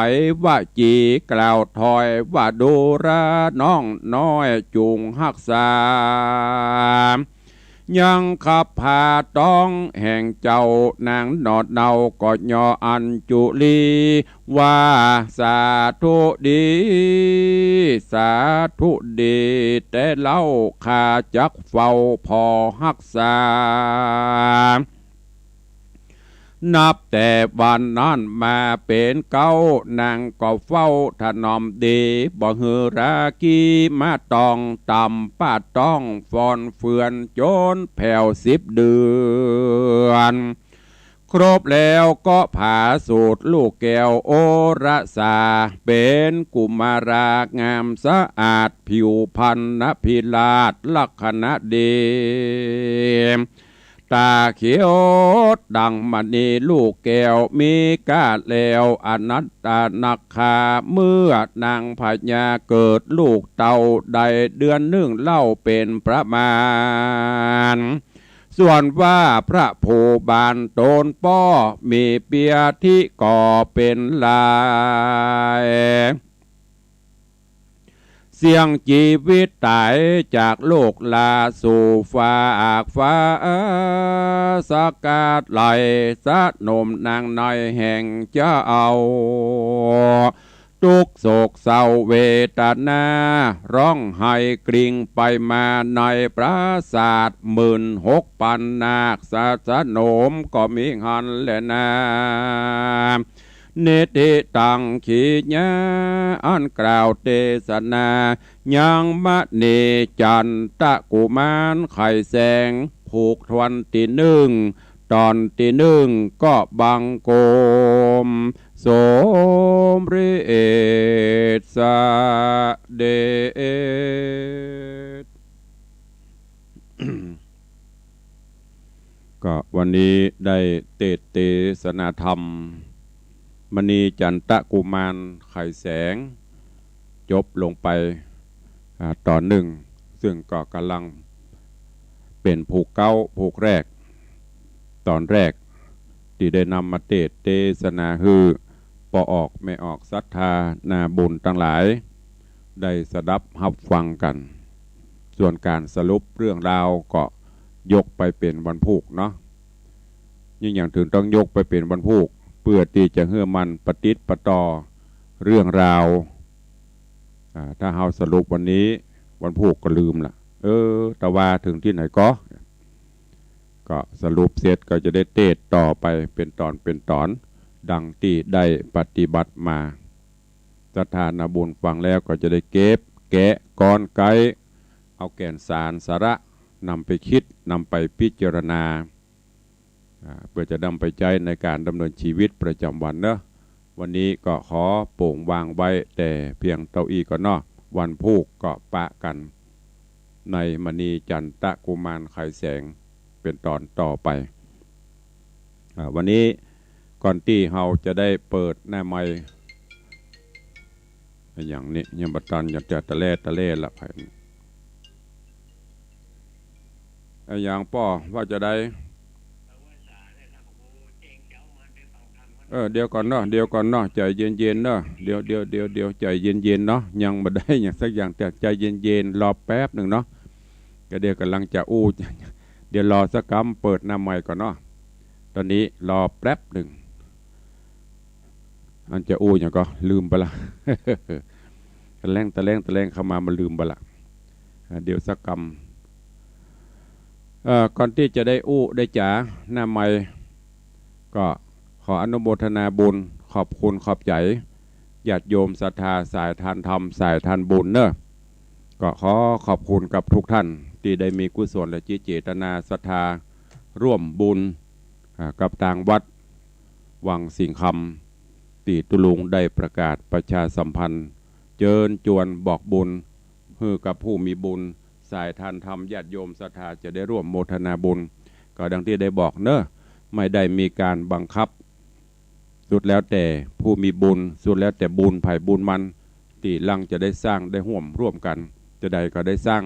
Speaker 1: ว่าจีกล่าวถอยว่าดูราน้องน้อยจุงหักษายังขับพาต้องแห่งเจ้านางนอดเนาก็ยออันจุลีว่าสาธุดีสาธุดีแต่เล่าข้าจักเฝ้าพอหักษานับแต่วันนั้นมาเป็นเก้านางก็เฝ้าถนอมดีบ่ฮือรากีมาตองต่ำป้าต้องฟอนเฟือนโจนแผ่ว10 เดือนครบแล้วก็ผาสูตรลูกแก้วโอระสาเป็นกุมารางามสะอาดผิวพรรณพิลาศลักษณะดีตาเขียวดังมณีลูกแก้วมีกาแล้วอนัตตานักขาเมื่อนางพญาเกิดลูกเต่าใดเดือนหนึ่งเล่าเป็นประมาณส่วนว่าพระโพบาลโตนป้อมีเปียที่ก่อเป็นลายเสี่ยงชีวิตตายจากโลกลาสู่ฟ้าสกาดไหลสะนมนางในแห่งเจ้าทุกโศกเศร้าเวทนาร้องไห้กริ่งไปมาในปราสาท16,000 นาคสะสะโนมก็มีหันและนาเนติตังขีญาอันกล่าวเทศนายังมะเนจันตะกุมารไข่แสงผูกทวันที่1ตอนที่1ก็บังโกมโสมฤเอสะเดช ก็วันนี้ได้เทศนาธรรมมณีจันตะกุมารไข่แสงจบลงไปตอน1ซึ่งก็กำลังเป็นผูกเก้าผูกแรกตอนแรกที่ได้นำมาเทศนาคือปออกไม่ออกศรัทธานาบุญทั้งหลายได้สดับรับฟังกันส่วนการสรุปเรื่องราวก็ยกไปเป็นวันพูกเนาะยิ่งอย่างถึงต้องยกไปเป็นวันพูกเพื่อที่จะเฮื่อมันปฏิปต่อเรื่องราวถ้าเฮาสรุปวันนี้วันพูกก็ลืมละแต่ว่าถึงที่ไหนก็สรุปเสร็จก็จะได้เทศต่อไปเป็นตอนดังที่ได้ปฏิบัติมาศรัทธานาบุญฟังแล้วก็จะได้เก็บแกะก้อนไกเอาแก่นสารสาระนำไปคิดนำไปพิจารณาเพื่อจะนำไปใช้ในการดำเนินชีวิตประจำวันเนอะวันนี้ก็ขอโป่งวางไว้แต่เพียงเต้าอี้ก่อนเนาะวันพูกก็ปะกันในมณีจันตะกุมารไข่แสงเป็นตอนต่อไปวันนี้ก่อนที่เราจะได้เปิดหน้าไมค์อย่างนี้ยังบัดตันอยากจะตะเล่ละไปอย่างป้อว่าจะได้ เดี๋ยวก่อนเนาะเดี๋ยวก่อนเนาะใจเย็นๆเนาะเดี๋ยวใจเย็นๆเนาะยังไม่ได้อย่างสักอย่างแต่ใจเย็นๆรอแป๊บหนึ่งเนาะก็เดี๋ยวกำลังจะอู้เดี๋ยวรอสักคำเปิดหน้าใหม่ก่อนเนาะตอนนี้รอแป๊บหนึ่งอันจะอู้อย่างก็ลืมไปละ ตะแรงเข้ามาลืมไปละเดี๋ยวสักคำก่อนที่จะได้อู้ได้จ๋าหน้าใหม่ก็ขออนุโมทนาบุญขอบคุณขอบใจญาติโยมศรัทธาสายทานธรรมสายทานบุญเนอะก็ขอขอบคุณกับทุกท่านที่ได้มีกุศลและจิตเจตนาศรัทธาร่วมบุญกับทางวัดวังสิงคำตีตุลุงได้ประกาศประชาสัมพันธ์เชิญชวนบอกบุญให้กับผู้มีบุญสายทานธรรมญาติโยมศรัทธาจะได้ร่วมโมทนาบุญก็ดังที่ได้บอกเนอะไม่ได้มีการบังคับสุดแล้วแต่ผู้มีบุญสุดแล้วแต่บุญไผ่บุญมันที่ลังจะได้สร้างได้ร่วมกันจะใดก็ได้สร้าง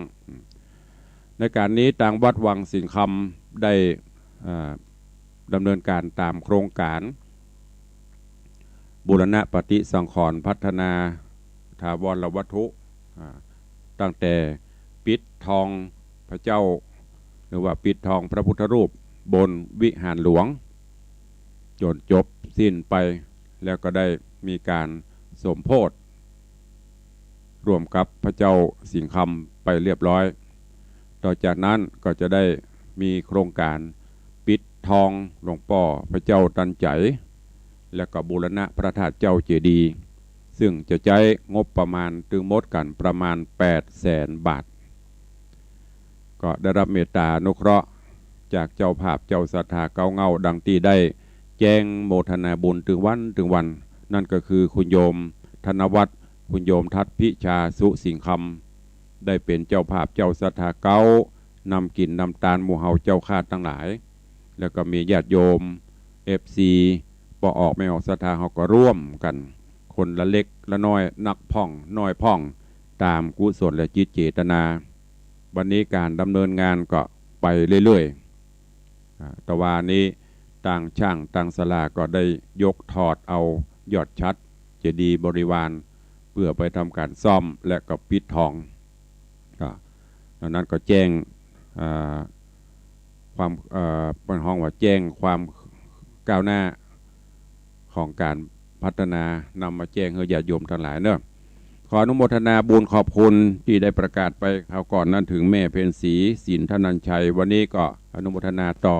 Speaker 1: ในการนี้ทางวัดวังสิงคำได้ดำเนินการตามโครงการบูรณะปฏิสังขรณ์พัฒนาถาวรวัตถุตั้งแต่ปิดทองพระเจ้าหรือว่าปิดทองพระพุทธรูปบนวิหารหลวงจนจบสิ้นไปแล้วก็ได้มีการสมโภชร่วมกับพระเจ้าสิงคำไปเรียบร้อยต่อจากนั้นก็จะได้มีโครงการปิดทองหลวงพ่อพระเจ้าตันใจแล้วก็บูรณะพระธาตุเจ้าเจดีย์ซึ่งจะใช้งบประมาณถึงหมดกันประมาณ 800,000 บาทก็ได้รับเมตตาอนุเคราะห์จากเจ้าภาพเจ้าศรัทธาเก้าเงาดังที่ได้แจ้งโมทนาบุญถึงวันนั่นก็คือคุณโยมธนวัฒน์คุณโยมทัตพิชาสุสิงคำได้เป็นเจ้าภาพเจ้าศรัทธาเก้านำกินนำตาลหมู่เฮาเจ้าข้าทั้งหลายแล้วก็มีญาติโยม FC ปออกไม่ออกศรัทธาเขาก็ร่วมกันคนละเล็กละน้อยนักพ่องน้อยพ่องตามกุศลและจิตเจตนาวันนี้การดำเนินงานก็ไปเรื่อยๆแต่ว่านี้ต่างช่างต่างศาลาก็ได้ยกถอดเอายอดชัดเจดีย์บริวารเพื่อไปทำการซ่อมและก็ปิดทองดังนั้นก็แจ้งความเป็นห้องว่าแจ้งความก้าวหน้าของการพัฒนานำมาแจ้งให้ญาติโยมทั้งหลายเนอะขออนุโมทนาบุญขอบคุณที่ได้ประกาศไปคราวก่อนนั้นถึงแม่เพ็ญศรีศิลธนัญชัยวันนี้ก็อนุโมทนาต่อ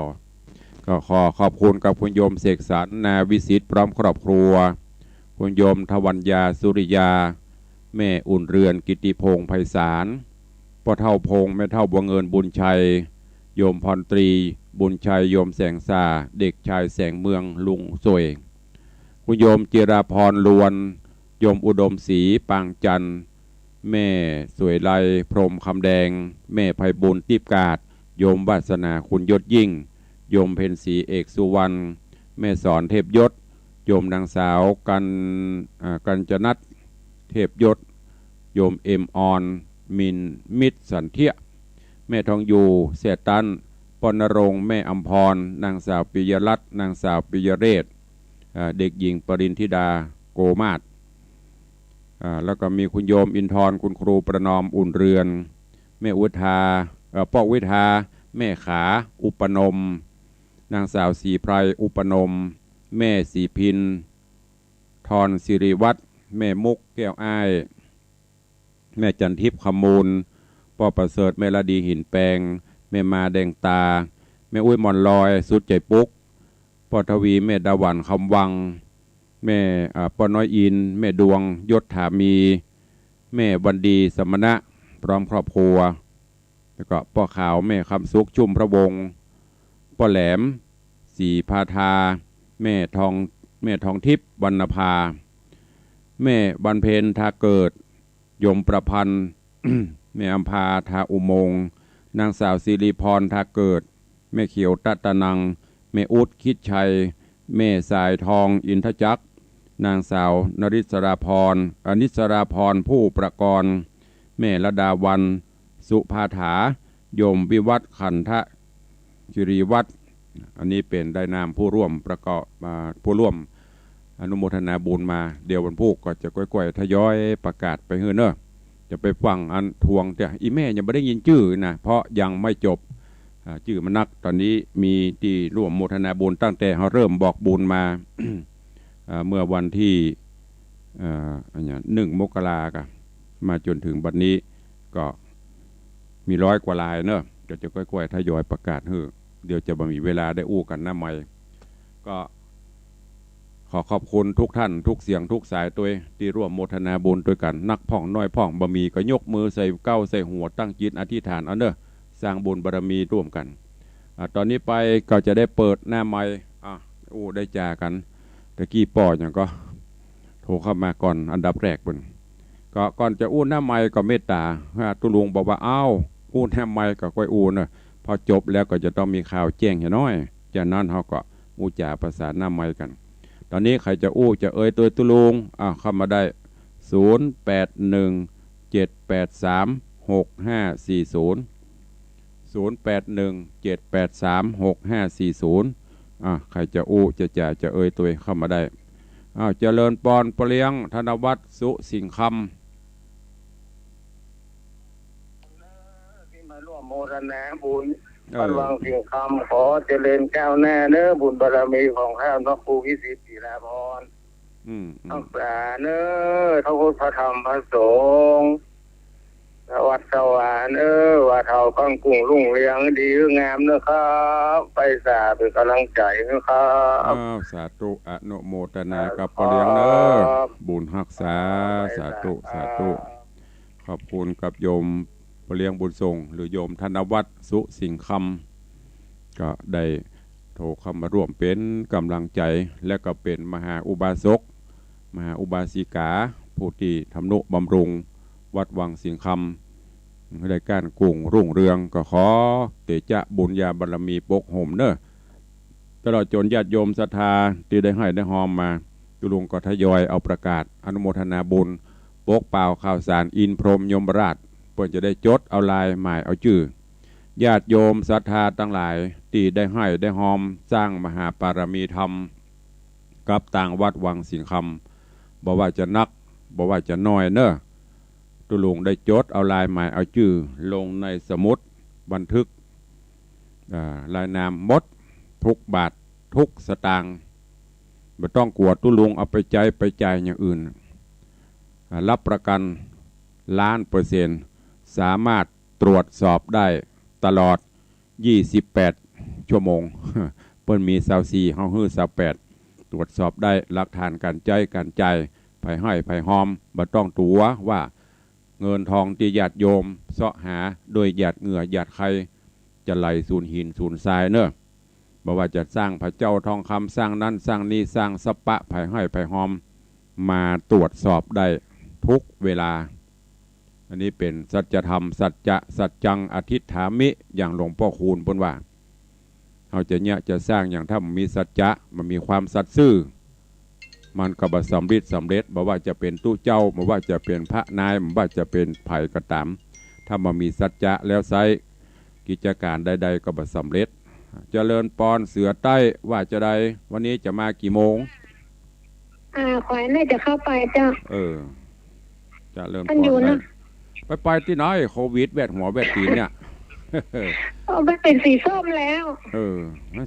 Speaker 1: ก็ขอบคุณกับคุณโยมเสกสรรนาวิสิตพร้อมครอบครัวคุณโยมทวัญญาสุริยาแม่อุ่นเรือนกิติพงษ์ไพศาลพ่อเท่าพงษ์แม่เท่าบังเอิญบุญชัยโยมพรตรีบุญชัยโยมแสงซาเด็กชายแสงเมืองลุงสวยคุณโยมจิราพรลวนโยมอุดมศรีปางจันทร์แม่สวยไลพรมคำแดงแม่ไพบุญทิพกาศโยมวาสนาคุณยศยิ่งโยมเพ็ญศรีเอกสุวรรณแม่สอนเทพยศโยมนางสาวกัญจนัทเทพยศโยมเอ็มออนมินมิตรสันเทียแม่ทองอยู่เสตันปนรงค์แม่อัมพรนางสาวปิยรัตน์นางสาวปิยเรศเด็กหญิงปรินธิดาโกมาศแล้วก็มีคุณโยมอินทร์คุณครูประนอมอุ่นเรือนแม่อุทาป้อวิทาแม่ขาอุปนมนางสาวสีไพรอุปนมแม่สีพินทรสิริวัฒน์แม่มุกแก้วอ้ายแม่จันทิพย์ขมูลป้อประเสริฐแม่ละดีหินแปงแม่มาแดงตาแม่อุ้ยมอนลอยสุดใจปุ๊กป้อทวีแม่ดาวันคำวังแม่ป้อน้อยอินแม่ดวงยศถามีแม่วันดีสมณะพร้อมครอบครัวแล้วก็ป้อขาวแม่คำสุขชุ่มพระวงศ์ป้อแหลมสีพาทาแม่ทองทิพย์วรรณภาแม่บรรเพนทาเกิดยมประพันธ์ แม่อัมพาทาอุโมงค์นางสาวสิริพรทาเกิดแม่เขียวตัตนังแม่อุดคิดชัยแม่สายทองอินทจักรนางสาวนริศราพรอนิสราพรผู้ประกรณ์แม่ระดาวันสุภาถาโยมวิวัฒน์ขันธจิรีวัฒน์อันนี้เป็นได้นามผู้ร่วมประกอบผู้ร่วม อนุโมทนาบุญมาเดี๋ยววันพุธก็จะก้อยๆทยอยประกาศไปเฮือเนอะจะไปฟังอันทวงแต่อีแม่ยังไม่ได้ยินชื่อนะเพราะยังไม่จบชื่อมันนักตอนนี้มีที่ร่วมโมทนาบุญตั้งแต่เขาเริ่มบอกบุญมา เมื่อวันที่1 มกราคมมาจนถึงบัดนี้ก็มี100 กว่าลายเนอะเดี๋ยวจะก้อยๆทยอยประกาศเฮ้อเดี๋ยวจะมีเวลาได้อู้กันหน้าใหม่ก็ขอขอบคุณทุกท่านทุกเสียงทุกสายตัวที่ร่วมโมทนาบุญด้วยกันนักพ่องน้อยพ่องบะมีก็ยกมือใส่เก้าใส่หัวตั้งจิตอธิษฐานเอาเนอะสร้างบุญบารมีร่วมกันตอนนี้ไปก็จะได้เปิดหน้าใหม่ได้จากันตะกี้ป่ออย่างก็โทรเข้ามาก่อนอันดับแรกบนก็ก่อนจะอู้หน้าใหม่ก็เมตตาตุลุงบอกว่าอู้หน้าใหม่ก็ค่อยอู้เนอะพอจบแล้วก็จะต้องมีข่าวแจ้งให้น้อยจากนั้นเขาก็อู้จ่าประสานหน้าใหม่กันตอนนี้ใครจะอู้จะเอ่ยตัวตุลุงเข้ามาได้0817836540 0817836540ใครจะอู้จะจ่าจะเอ่ยตัวเข้ามาได้เจริญปอนปเลี้ยงธนวัฒน์สุสิงคำ
Speaker 2: ที่มาร่วมโมทนาบุญวันวังสิงคำขอเจริญก้าวหน้าเนื้อบุญบารมีของข้าพระครูวิสิทธิ์ศิลาภรณ์ทั้งสาเนื้อทั้งพุทธธรรมพระสงฆ์วัดสวรรค์ว่าเท่ากังกุ้งรุ่งเรืองดีงามนะครับไปสาเป็นกำลังใจนะครับ
Speaker 1: สาธุอนุโมทนากับปเลี้ยงเนอบุญรักษาสาธุสาธุขอบคุณกับโยมปเลี้ยงบุญส่งหรือโยมธนวัฒน์สุสิงคำก็ได้โทรเข้ามาร่วมเป็นกำลังใจและก็เป็นมหาอุบาสกมหาอุบาสิกาผู้ที่ทำนุบำรุงวัดวังสิงคำได้การกุ้งรุ่งเรืองก็ขอเตจะบุญญาบารมีปกห่มเนอะตลอดจนญาติโยมศรัทธาที่ได้ให้ได้หอมมาตุลุงก็ทยอยเอาประกาศอนุโมทนาบุญปกเปล่าข่าวสารอินพรหมยมราชเพื่อจะได้จดเอาลายหมายเอาชื่อญาติโยมศรัทธาทั้งหลายที่ได้ให้ได้หอมสร้างมหาปารมีธรรมกับต่างวัดวังสิงคำบอกว่าจะนักบอกว่าจะน้อยเนอะตุลุงได้จดเอาลายหมายเอาชื่อลงในสมุดบันทึกลายนามมดทุกบาททุกสตางค์ไม่ต้องกลัวตุลุงเอาไปใจไปจ่ายอย่างอื่นรับประกัน1,000,000%สามารถตรวจสอบได้ตลอด28 ชั่วโมงเปิ้นมี24เฮาฮื้อ28ตรวจสอบได้หลักฐานการใจการจ่ายไผให้ไผหอมบ่ต้องตัวว่าเงินทองที่ญาติโยมเสาะหาโดยหยาดเหงื่อหยาดไข่จะไหลสูญหินสูญทรายเนอะบอกว่าจะสร้างพระเจ้าทองคำสร้างนั้นสร้างนี้สร้างสปะไผ่ให้ไผ่หอมมาตรวจสอบได้ทุกเวลาอันนี้เป็นสัจธรรมสัจจะสัจจังอธิษฐามิอย่างหลวงพ่อคูณพูดว่าเราจะเนี่ยจะสร้างอย่างถ้ามันมีสัจจะมันมีความสัตย์ซื่อมันก็บ่สำเร็จบอกว่าจะเป็นตู้เจ้าบอกว่าจะเป็นพระนายบอกว่าจะเป็นไผ่กระตำถ้ามันมีสัจจะแล้วไซกิจการใดๆก็บ่สำเร็จเจริญปอนเสือใต้ว่าจะได้วันนี้จะมากี่โมง
Speaker 3: ขอให้จะเข้าไปเจ้า
Speaker 1: เจริญปอนไปที่ไหนโควิดแวดหัวแวดตีนเนี่ย
Speaker 3: มันเป็นสีส้มแล้ว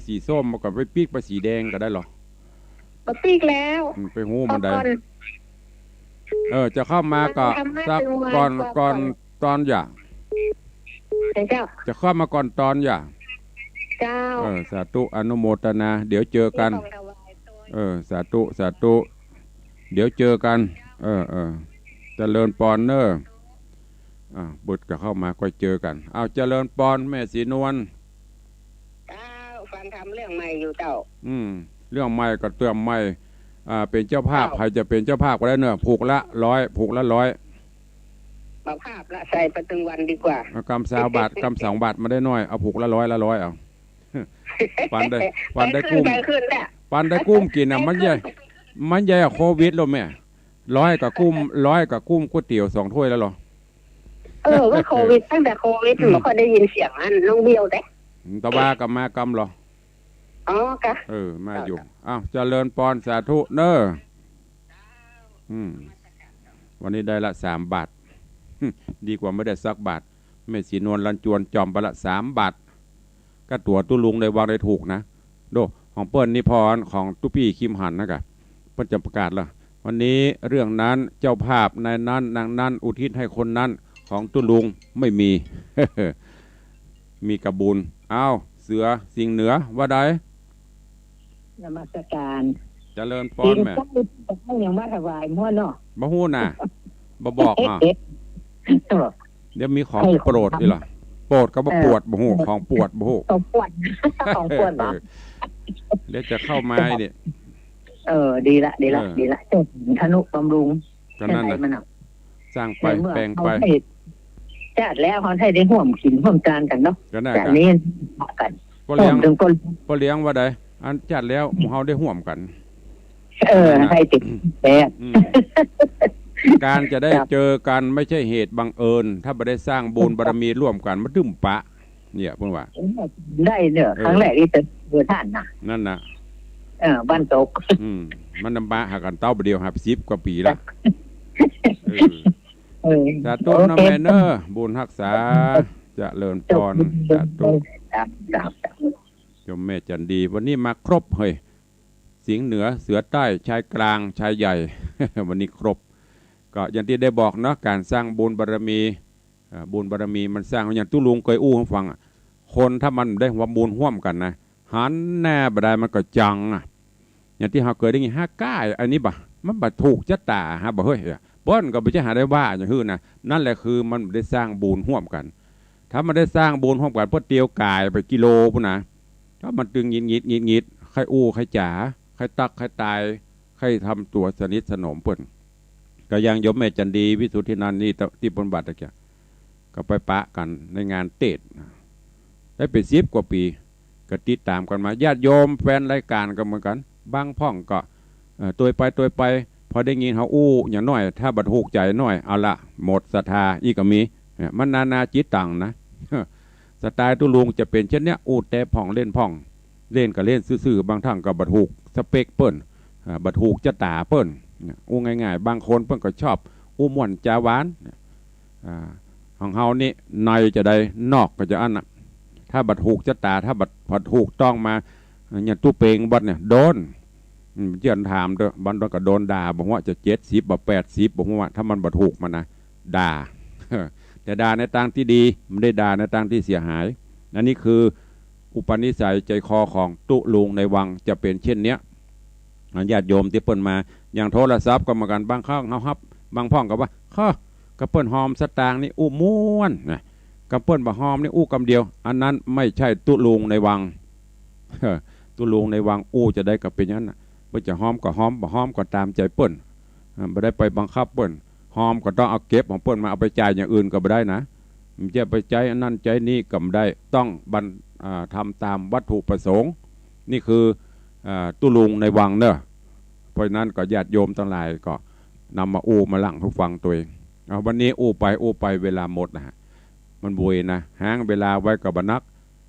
Speaker 1: สีส้มมันก็ไปปีกไปสีแดงก็ได้หรอ
Speaker 3: ปีกแล้ว
Speaker 1: ไปหูมันได้จะเข้ามาก็สักก่อนตอนอย่าจะเข้ามาก่อนตอนอย่า
Speaker 3: เจ้า
Speaker 1: สาธุอนุโมทนาเดี๋ยวเจอกันสาธุเดี๋ยวเจอกันเจริญปอนเนอร์บุตรก็เข้ามาก็เจอกันเจริญปอนแม่ศรีนวล
Speaker 2: ฟังทำเรื่องใหม่อยู่เจ้า
Speaker 1: เรื่องใหม่ก็เติมใหม่เป็นเจ้าภาพใครจะเป็นเจ้าภาพก็ได้เนอะผูกละ100
Speaker 2: มาภาพละใส่ประตึงวันดีกว่
Speaker 1: ากำ20 บาทกำ2 บาทมาได้น้อยเอาผูกละ100เอาปันได้กุ้มกินมันใหญ่โควิดแล้วแม่100กับกุ้มก๋วยเตี๋ยว2 ถ้วยแล้วหรอ
Speaker 3: ว่าโควิดตั้งแต่โควิดไม่ค่อยได้ยินเสียงอันน้องเบี้ยวเด้
Speaker 1: ตะบ้ากับมากำหรอ
Speaker 3: อ๋อค่ะ
Speaker 1: มาอยู่อ้าวเจริญปอนสาธุเนอวันนี้ได้ละ3 บาทดีกว่าไม่ได้สักบาทแม่สีนวลลันจวนจอมไปละ3 บาทก็ตัวตุ้ลุงได้วางได้ถูกนะโดของเปิ้ลนิพรของตุ้ปี้คิมหันนะกะเปิ้ลจะประกาศละวันนี้เรื่องนั้นเจ้าภาพในนั้นนางนั้นอุทิศให้คนนั้นของตุ้ลุงไม่มี มีกระบุญอ้าวเสือสิงเหนือว่าใด
Speaker 3: นมัสการ
Speaker 1: เจริญปอนแม่
Speaker 3: ยังมาถวายมั่วเนาะ
Speaker 1: บ่ฮู้น่ะบ่บอกอ่ะเดี๋ยวมีของโปรดนี่ล่ะโปรดก็บ่ปวดบ่ฮู้ของปวดบ่ฮู้
Speaker 3: ของปวดบ่
Speaker 1: เดี๋ยวจะเข้ามาเนี่ย
Speaker 3: ดีละธนุบำรุง
Speaker 1: ก็นั่นน่ะสร้างไปแปลงไป
Speaker 3: จัดแล้วเขาให้ได้ห่วมกินห่วมจานกันเนาะจากนี้กัน
Speaker 1: พ่อเลี้ยงว่าใดอันจัดแล้วหมู่เฮาได้ห่วมกัน
Speaker 3: ให้ติดแป๊บ
Speaker 1: การจะได้เจอกันไม่ใช่เหตุบังเอิญถ้าบ่ได้สร้างบุญบารมีร่วมกันมันตึ้มปะเนี่ยเพิ่นว่า
Speaker 3: ได้เนี่ยครั้งแรกที่เจอท่านน่ะ
Speaker 1: นั่นน่ะ
Speaker 3: บ้านตก
Speaker 1: มันนำมาหากันเต้าเดียวหา10 กว่าปีแล้วสาธุนะแม่เนอบุญรักษาเจริญพรสาธุโยมแม่จันดีวันนี้มาครบเฮ้ยสิงห์เหนือเสือใต้ชายกลางชายใหญ่ วันนี้ครบก็อย่างที่ได้บอกเนาะการสร้างบุญบารมีมันสร้างอย่างตุ้ลุงเคยอู้ให้ฟังคนถ้ามันได้หัวบุญร่วมกันนะหันแน่บ่ได้มันก็จังอย่างที่เราเคยได้ยิน5 ก้ายอันนี้บ่มันบ่ถูกจะตาฮะบ่เฮ้ยเปิ้นก็บ่จะหาได้ว่าอย่างฮื้อนะนั่นแหละคือมันได้สร้างบุญร่วมกันถ้ามันได้สร้างบุญร่วมกันเพื่อเตียวกายไปกิโลพุ่นนะถ้ามันตึงงิดใครอู้ใครจ๋าใครตักใครตายใครทำตัวสนิทสนมเปิ้นก็ยังยมแม่จันดีวิสุทธินันนี่ที่ปนบัตรตะเกียก็ไปปะกันในงานเตดได้เป็น10 กว่าปีก็ติดตามกันมาญาติโยมแฟนรายการก็เหมือนกันบางพ่องก็ตัวไปพอได้ยินเขาอู้อย่างน้อยถ้าบัดหูกใจน้อยเอาละหมดศรัทธาอีกก็มีมันนาจิตตังนะสไตล์ตุลุงจะเป็นเช่นเนี้ยอู้แต่พ่องเล่นพ่องเล่นก็เล่นซื่อๆบางทั้งก็บัดหูกสเปกเปิ้นบัดหูกจะตาเปิ้นอู้ง่ายๆบางคนเปิ้นก็ชอบอู้ม่วนจาหวานของเฮานี่ในจะได้นอกก็จะอันน่ะถ้าบัดหูกจะตาถ้าบัดหูกต้องมาอย่างตู้เปงบัดเนี่ยโดนเจียนถามเด้อบันก็โดนด่าบอกว่าจะ70บ่80บอกว่าถ้ามันบัดหูกมันนะด่าแต่ด่าในทางที่ดีไม่ได้ด่าในทางที่เสียหายอันนี้คืออุปนิสัยใจคอของตุลุงในวังจะเป็นเช่นเนี้ยญาติโยมที่เปิ้นมาอย่างโทรศัพท์ก็มากันบางข้างเฮาฮับบางพ่องก็ว่าข้อกระเปิ้นหอมสตางค์นี่อู้ม้วนนะกระเปิ้นบ่หอมนี่อู้คำเดียวอันนั้นไม่ใช่ตุลุงในวังตุลุงในวังอู้จะได้กับเป็นอย่างนั้นน่ะเปิ้นจะหอมก็หอมบ่หอมก็ตามใจเปิ้นบ่ได้ไปบังคับเปิ้นหอมก็ต้องเอาเก็บของเปิ้นมาเอาไปจ่ายอย่างอื่นก็บ่ได้นะมันจะไปใจอันนั้นใจนี้ก็บ่ได้ต้องทำตามวัตถุประสงค์นี่คือตุลุงในวังเนอะเพราะนั้นก็ญาติโยมทั้งหลายก็นำมาอู้มาหลั่งทุกฟังตัวเองวันนี้อู้ไปเวลาหมดนะมันบุยนะหางเวลาไว้กับบนัก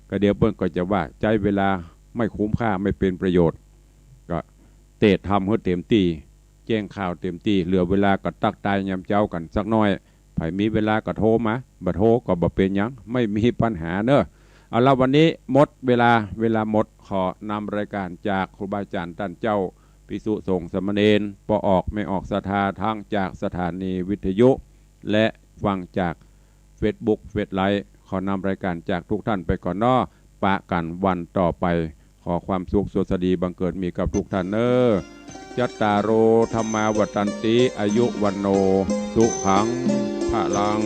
Speaker 1: ก็เดี๋ยวเปิ้นก็จะว่าใจเวลาไม่คุ้มค่าไม่เป็นประโยชน์ก็เตะทำให้เต็มที่แจ้งข่าวเต็มที่เหลือเวลาก็ตักตายยำเจ้ากันสักน้อยไผมีเวลาก็โทรมาบ่โทรก็บ่เป็นหยังไม่มีปัญหาเนอะเอาละวันนี้หมดเวลาหมดขอนำรายการจากครูบาอาจารย์ท่านเจ้าภิกษุสงฆ์สามเณรปออกไม่ออกศรัทธาทางจากสถานีวิทยุและฟังจากFacebook เฟซไลฟ์ขอนำรายการจากทุกท่านไปก่อนน้อปะกันวันต่อไปขอความสุขสวัสดีบังเกิดมีกับทุกท่านเนอจัตตารโอธรรมาวัฏันติอายุวันโนสุขังพลัง